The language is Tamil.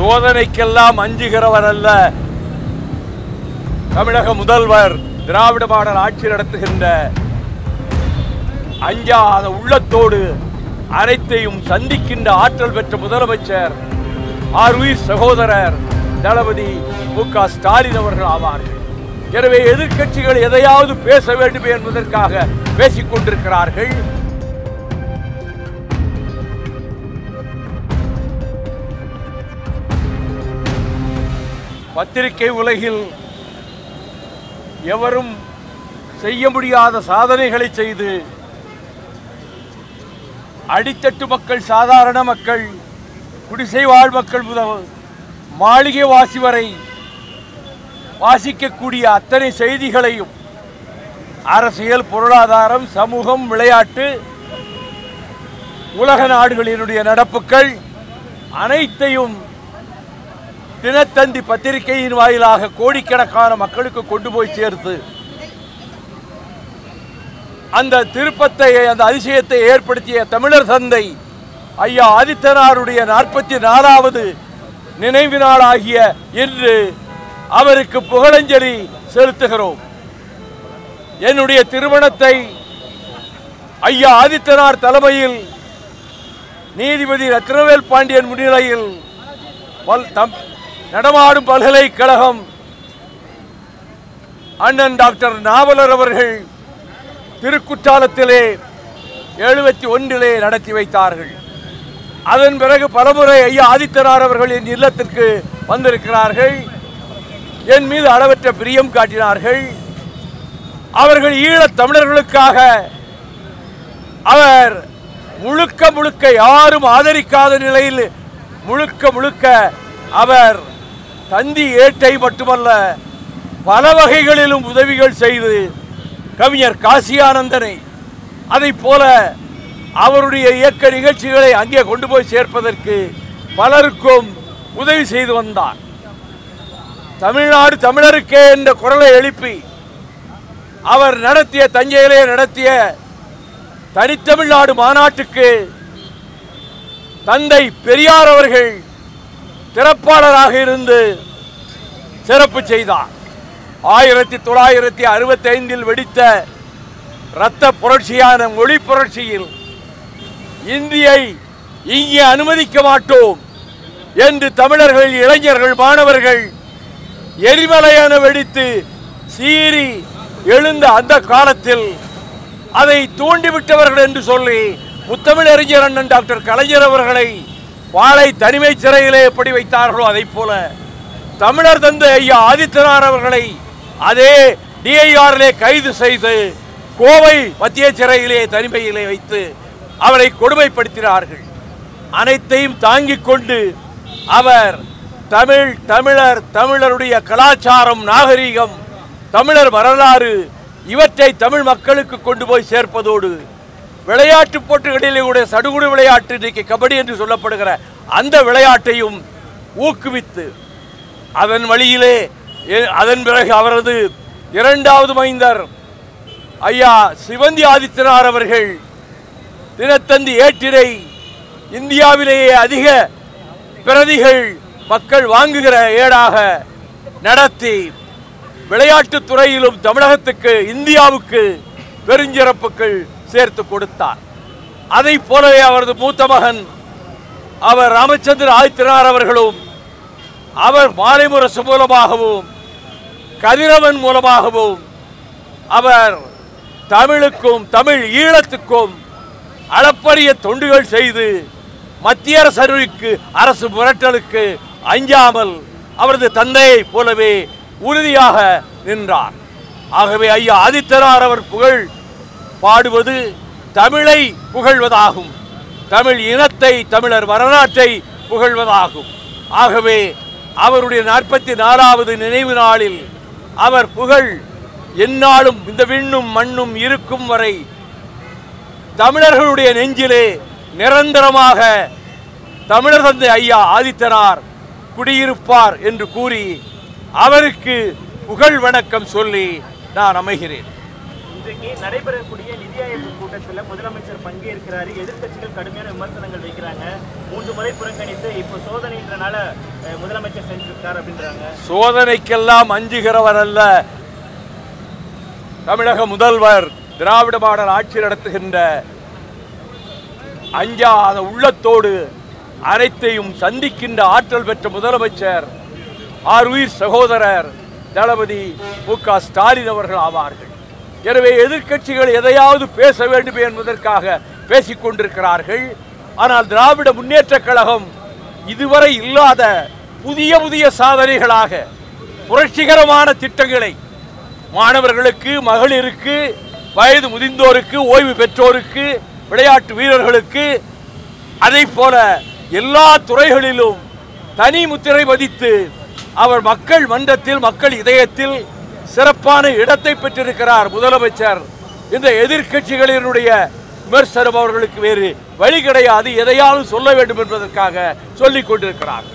சோதனைக்கெல்லாம் அஞ்சுகிறவர் அல்ல தமிழக முதல்வர். திராவிட மாடல் ஆட்சி நடத்துகின்ற அஞ்சாத உள்ளத்தோடு அனைத்தையும் சந்திக்கின்ற ஆற்றல் பெற்ற முதலமைச்சர் ஆர்வீர் சகோதரர் தளபதி மு.க. ஸ்டாலின் அவர்கள் ஆவார்கள். எனவே எதிர்க்கட்சிகள் எதையாவது பேச வேண்டும் என்பதற்காக பேசிக் கொண்டிருக்கிறார்கள். பத்திரிகை உலகில் எவரும் செய்ய முடியாத சாதனைகளை செய்து அடித்தட்டு மக்கள், சாதாரண மக்கள், குடிசை வாழ் மக்கள் முதல் மாளிகை வாசி வரை வாசிக்கக்கூடிய அத்தனை செய்திகளையும் அரசியல், பொருளாதாரம், சமூகம், விளையாட்டு, உலக நாடுகளினுடைய நடப்புகள் அனைத்தையும் தினத்தந்தி பத்திரிகையின் வாயிலாக கோடிக்கணக்கான மக்களுக்கு கொண்டு போய் சேர்த்து அந்த திருப்பத்தை, அந்த அதிசயத்தை ஏற்படுத்திய தமிழர் தந்தை ஐயா ஆதித்தனாருடைய 44வது நினைவு நாள் ஆகிய இன்று அவருக்கு புகழஞ்சலி செலுத்துகிறோம். என்னுடைய திருமணத்தை ஐயா ஆதித்தனார் தலைமையில் நீதிபதி ரத்னவேல் பாண்டியன் முன்னிலையில் நடமாடும் பல்கலைக்கழகம் அண்ணன் டாக்டர் நாவலர் அவர்கள் திருக்குற்றாலத்திலே 71 நடத்தி வைத்தார்கள். அதன் பிறகு பலமுறை ஐயா ஆதித்தனார் அவர்கள் என் இல்லத்திற்கு வந்திருக்கிறார்கள். என் மீது அளவற்ற பிரியம் காட்டினார்கள். அவர்கள் ஈழத் தமிழர்களுக்காக அவர் முழுக்க முழுக்க யாரும் ஆதரிக்காத நிலையில் முழுக்க அவர் தந்தி ஏட்டை மட்டுமல்ல பல வகைகளிலும் உதவிகள் செய்து கவிஞர் காசியானந்தனை அதை போல அவருடைய இயக்க நிகழ்ச்சிகளை அங்கே கொண்டு போய் சேர்ப்பதற்கு பலருக்கும் உதவி செய்து வந்தார். தமிழ்நாடு தமிழருக்கே என்ற குரலை எழுப்பி அவர் நடத்திய, தஞ்சையிலே நடத்திய தனித்தமிழ்நாடு மாநாட்டுக்கு தந்தை பெரியார் அவர்கள் திறப்பாளராக இருந்து சிறப்பு செய்தார். 1965 வெடித்த இரத்த புரட்சியான மொழி புரட்சியில் இந்தியை இங்கே அனுமதிக்க மாட்டோம் என்று தமிழர்கள், இளைஞர்கள், மாணவர்கள் எரிமலையான வெடித்து சீறி எழுந்த அந்த காலத்தில் அதை தூண்டிவிட்டவர்கள் என்று சொல்லி முத்தமிழறிஞர் அண்ணன் டாக்டர் கலைஞர் அவர்களை வாழை தனிமை சிறையிலே எப்படி வைத்தார்களோ அதை போல தமிழர் தந்தை ஐயா ஆதித்தனார் அவர்களை அதே டிஐஆரிலே கைது செய்து கோவை மத்திய சிறையிலே தனிமையிலே வைத்து அவரை கொடுமைப்படுத்தினார்கள். அனைத்தையும் தாங்கிக் கொண்டு அவர் தமிழருடைய கலாச்சாரம், நாகரீகம், தமிழர் வரலாறு இவற்றை தமிழ் மக்களுக்கு கொண்டு போய் சேர்ப்பதோடு விளையாட்டு போட்டிகளிலே கூட சடுகுடு விளையாட்டு, இன்றைக்கு கபடி என்று சொல்லப்படுகிற அந்த விளையாட்டையும் ஊக்குவித்து அதன் வழியிலே அதன் பிறகு அவரது 2வது மைந்தர் ஐயா சிவந்தி ஆதித்தனார் அவர்கள் தினத்தந்தி ஏட்டினை இந்தியாவிலேயே அதிக பிரதிகள் மக்கள் வாங்குகிற ஏடாக நடத்தி விளையாட்டுத் துறையிலும் தமிழகத்துக்கு, இந்தியாவுக்கு பெருஞ்சிறப்புகள் சேர்த்து கொடுத்தார். அதை போலவே அவரது மூத்த மகன் அவர் ராமச்சந்திர ஆதித்தனார் அவர்களும் அவர் மாலைமுரசு மூலமாகவும் கதிரவன் மூலமாகவும் அவர் தமிழுக்கும் தமிழ் ஈழத்துக்கும் அளப்பரிய தொண்டுகள் செய்து மத்திய அரசு மிரட்டலுக்கு அஞ்சாமல் அவரது தந்தையை போலவே உறுதியாக நின்றார். ஆகவே ஐயா ஆதித்தனார் அவர் புகழ் பாடுவது தமிழை புகழ்வதாகும், தமிழ் இனத்தை, தமிழர் வரலாற்றை புகழ்வதாகும். ஆகவே அவருடைய 44வது நினைவு நாளில் அவர் புகழ் எந்நாளும் இந்த விண்ணும் மண்ணும் இருக்கும் வரை தமிழர்களுடைய நெஞ்சிலே நிரந்தரமாக தமிழர் தந்தை ஐயா ஆதித்தனார் குடியிருப்பார் என்று கூறி அவருக்கு புகழ் வணக்கம் சொல்லி நான் அமைகிறேன். இன்றைக்கு நடைபெறக்கூடிய நிதி ஆயோக் கூட்டத்தில் முதலமைச்சர் பங்கேற்கிறாரு. எதிர்க்கட்சிகள் கடுமையான விமர்சனங்கள் வைக்கிறாங்க. 3 முறை புறக்கணித்து இப்போ சோதனைன்றனால முதலமைச்சர் சென்றிருக்கார் அப்படின்றாங்க. சோதனைக்கெல்லாம் அஞ்சுகிறவர் அல்ல தமிழக முதல்வர். திராவிட மாடல் ஆட்சி நடத்துகின்ற அஞ்சாத உள்ளத்தோடு அனைத்தையும் சந்திக்கின்ற ஆற்றல் பெற்ற முதலமைச்சர் ஆருயிர் சகோதரர் தளபதி மு.க. ஸ்டாலின் அவர்கள் ஆவார்கள். எனவே எதிர்க்கட்சிகள் எதையாவது பேச வேண்டும் என்பதற்காக பேசிக் கொண்டிருக்கிறார்கள். ஆனால் திராவிட முன்னேற்ற கழகம் இதுவரை இல்லாத புதிய புதிய சாதனைகளாக புரட்சிகரமான திட்டங்களை மாணவர்களுக்கு, மகளிருக்கு, வயது முதிர்ந்தோருக்கு, ஓய்வு பெற்றோருக்கு, விளையாட்டு வீரர்களுக்கு, அதை போல எல்லா துறைகளிலும் தனி முத்திரை பதித்து அவர் மக்கள் மன்றத்தில், மக்கள் இதயத்தில் சிறப்பான இடத்தை பெற்றிருக்கிறார் முதலமைச்சர். இந்த எதிர்க்கட்சிகளினுடைய விமர்சனம் அவர்களுக்கு வேறு வழி கிடையாது. எதையாவது சொல்ல வேண்டும் என்பதற்காக சொல்லிக் கொண்டிருக்கிறார்.